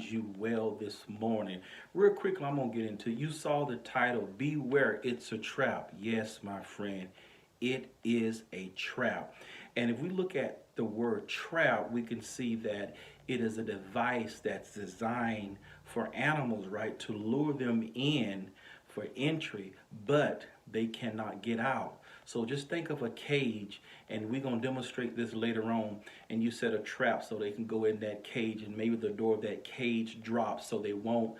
finds you well this morning. Real quickly, I'm going to get into you saw the title, Beware, It's a Trap. Yes, my friend, it is a trap. And if we look at the word trap, we can see that it is a device that's designed for animals, right, to lure them in for entry, but they cannot get out. So just think of a cage, and we're going to demonstrate this later on. And you set a trap so they can go in that cage, and maybe the door of that cage drops so they won't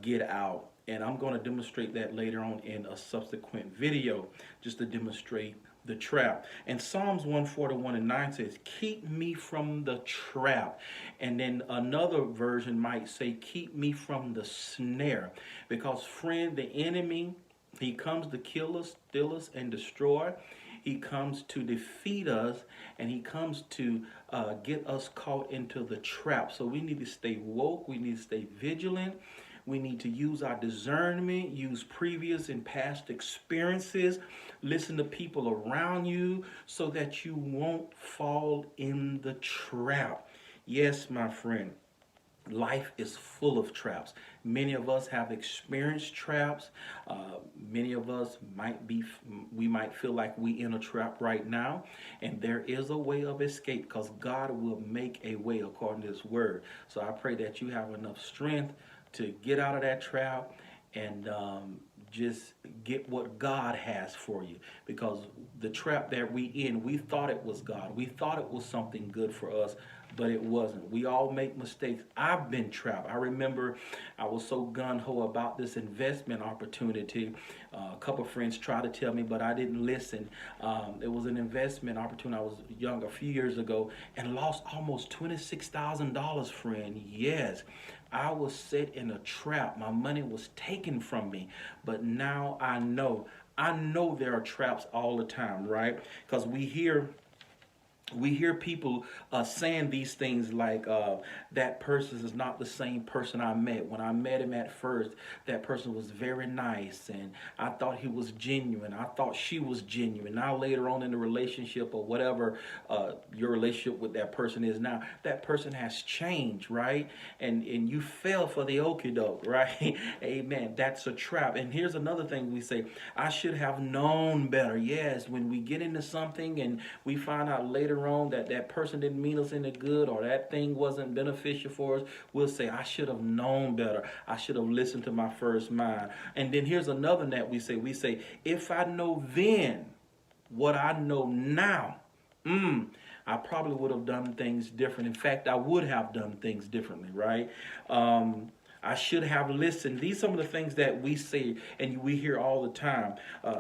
get out. And I'm going to demonstrate that later on in a subsequent video just to demonstrate the trap. And Psalms 141 and 9 says, keep me from the trap. And then another version might say, keep me from the snare. Because, friend, the enemy, he comes to kill us, steal us, and destroy. He comes to defeat us, and he comes to get us caught into the trap. So we need to stay woke. We need to stay vigilant. We need to use our discernment, use previous and past experiences, listen to people around you so that you won't fall in the trap. Yes, my friend. Life is full of traps. Many of us have experienced traps. Many of us we might feel like we in a trap right now, and there is a way of escape because God will make a way according to His word. So I pray that you have enough strength to get out of that trap and just get what God has for you. Because the trap that we in, we thought it was God. We thought it was something good for us, but it wasn't. We all make mistakes. I've been trapped. I remember I was so gun-ho about this investment opportunity. A couple of friends tried to tell me, but I didn't listen. It was an investment opportunity. I was young a few years ago and lost almost $26,000, friend. Yes, I was set in a trap. My money was taken from me. But now I know. I know there are traps all the time, right? Because we hear people saying these things like that person is not the same person I met. When I met him at first, that person was very nice and I thought he was genuine. I thought she was genuine. Now later on in the relationship or whatever your relationship with that person is now, that person has changed, right? And you fell for the okie doke, right? Amen. That's a trap. And here's another thing we say, I should have known better. Yes, when we get into something and we find out later on that that person didn't mean us any good or that thing wasn't beneficial for us, we'll say, I should have known better. I should have listened to my first mind. And then here's another that we say, if I know then what I know now, I probably would have done things different. In fact, I would have done things differently, right? I should have listened. These are some of the things that we say and we hear all the time.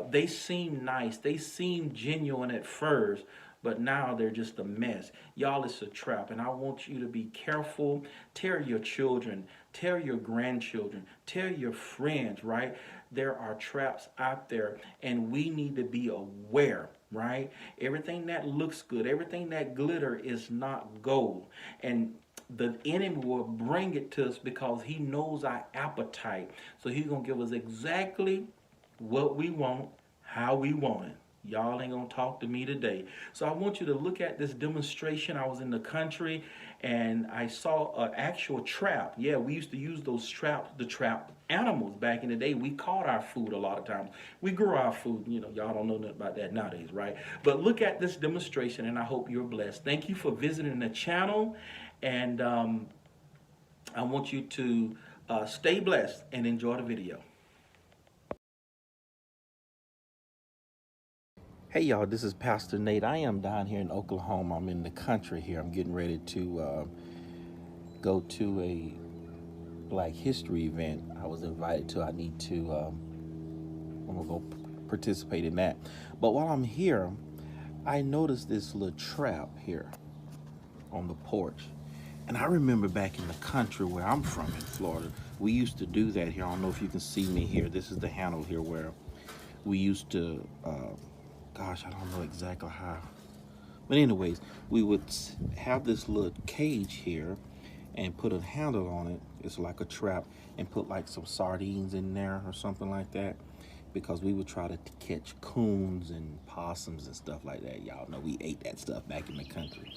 They seem nice. They seem genuine at first, but now they're just a mess. Y'all, it's a trap, and I want you to be careful. Tell your children, tell your grandchildren, tell your friends, right? There are traps out there, and we need to be aware, right? Everything that looks good, everything that glitter is not gold. And the enemy will bring it to us because he knows our appetite. So he's going to give us exactly what we want, how we want it. Y'all ain't gonna talk to me today. So I want you to look at this demonstration. I was in the country and I saw an actual trap. Yeah, we used to use those traps to trap animals back in the day. We caught our food a lot of times. We grew our food. You know, y'all don't know nothing about that nowadays, right? But look at this demonstration and I hope you're blessed. Thank you for visiting the channel. And I want you to stay blessed and enjoy the video. Hey y'all, this is Pastor Nate. I am down here in Oklahoma. I'm in the country here. I'm getting ready to go to a Black History event I was invited to. I need to, I'm gonna go participate in that. But while I'm here, I noticed this little trap here on the porch. And I remember back in the country where I'm from in Florida, we used to do that here. I don't know if you can see me here. This is the handle here where we used to, gosh, I don't know exactly how. But anyways, we would have this little cage here and put a handle on it. It's like a trap, and put like some sardines in there or something like that, because we would try to catch coons and possums and stuff like that. Y'all know we ate that stuff back in the country.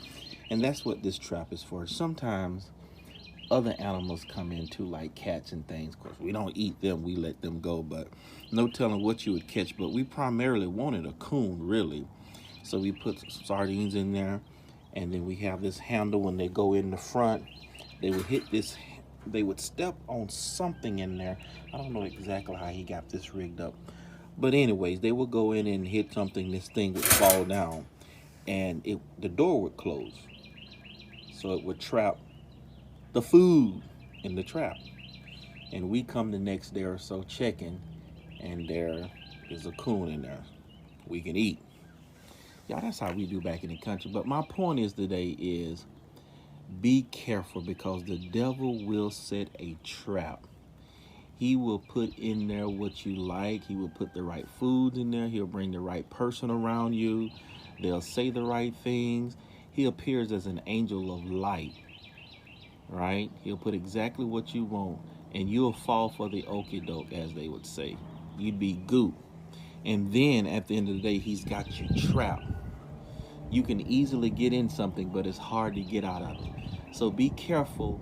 And that's what this trap is for. Sometimes other animals come in too, like cats and things. Of course, we don't eat them, we let them go, but no telling what you would catch. But we primarily wanted a coon, really. So we put sardines in there, and then we have this handle. When they go in the front, they would hit this, they would step on something in there. I don't know exactly how he got this rigged up. But anyways, they would go in and hit something, this thing would fall down, and the door would close. So it would trap the food in the trap. And we come the next day or so checking, and there is a coon in there. We can eat. Yeah, that's how we do back in the country. But my point is today is be careful, because the devil will set a trap. He will put in there what you like. He will put the right foods in there. He'll bring the right person around you. They'll say the right things. He appears as an angel of light, right? He'll put exactly what you want, and you'll fall for the okie doke, as they would say. You'd be goop. And then at the end of the day, he's got you trapped. You can easily get in something, but it's hard to get out of it. So be careful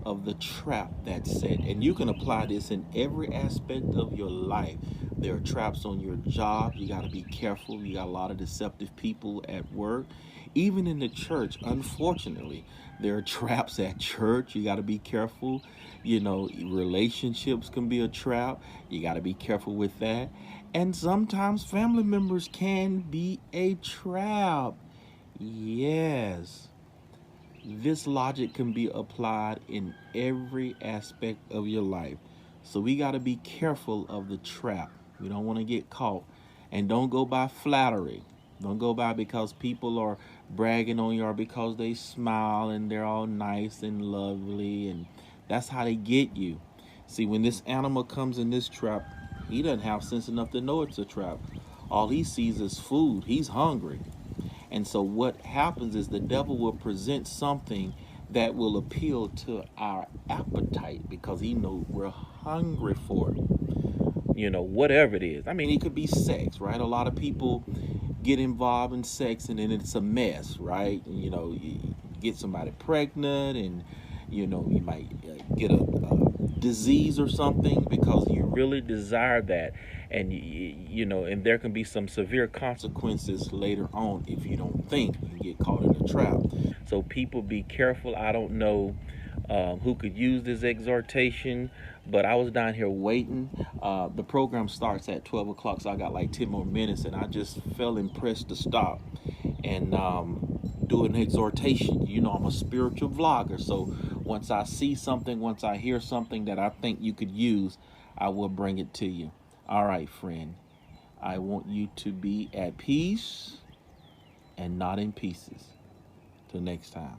of the trap that's set. And you can apply this in every aspect of your life. There are traps on your job. You got to be careful. You got a lot of deceptive people at work. Even in the church, unfortunately, there are traps at church. You got to be careful. You know, relationships can be a trap. You got to be careful with that. And sometimes family members can be a trap. Yes. This logic can be applied in every aspect of your life. So we got to be careful of the trap. We don't want to get caught. And don't go by flattery. Don't go by because people are bragging on you, or because they smile and they're all nice and lovely, and that's how they get you. See, when this animal comes in this trap, he doesn't have sense enough to know it's a trap. All he sees is food. He's hungry. And so what happens is the devil will present something that will appeal to our appetite, because he knows we're hungry for it. You know, whatever it is. I mean, it could be sex, right? A lot of people get involved in sex and then it's a mess, right? And, you know, you get somebody pregnant, and, you know, you might get a disease or something because you really desire that. And, you know, and there can be some severe consequences later on if you don't think. You get caught in a trap. So people, be careful. I don't know who could use this exhortation, but I was down here waiting. The program starts at 12 o'clock, so I got like 10 more minutes, and I just felt impressed to stop and do an exhortation. You know, I'm a spiritual vlogger, so once I see something, once I hear something that I think you could use, I will bring it to you. All right, friend. I want you to be at peace and not in pieces. Till next time.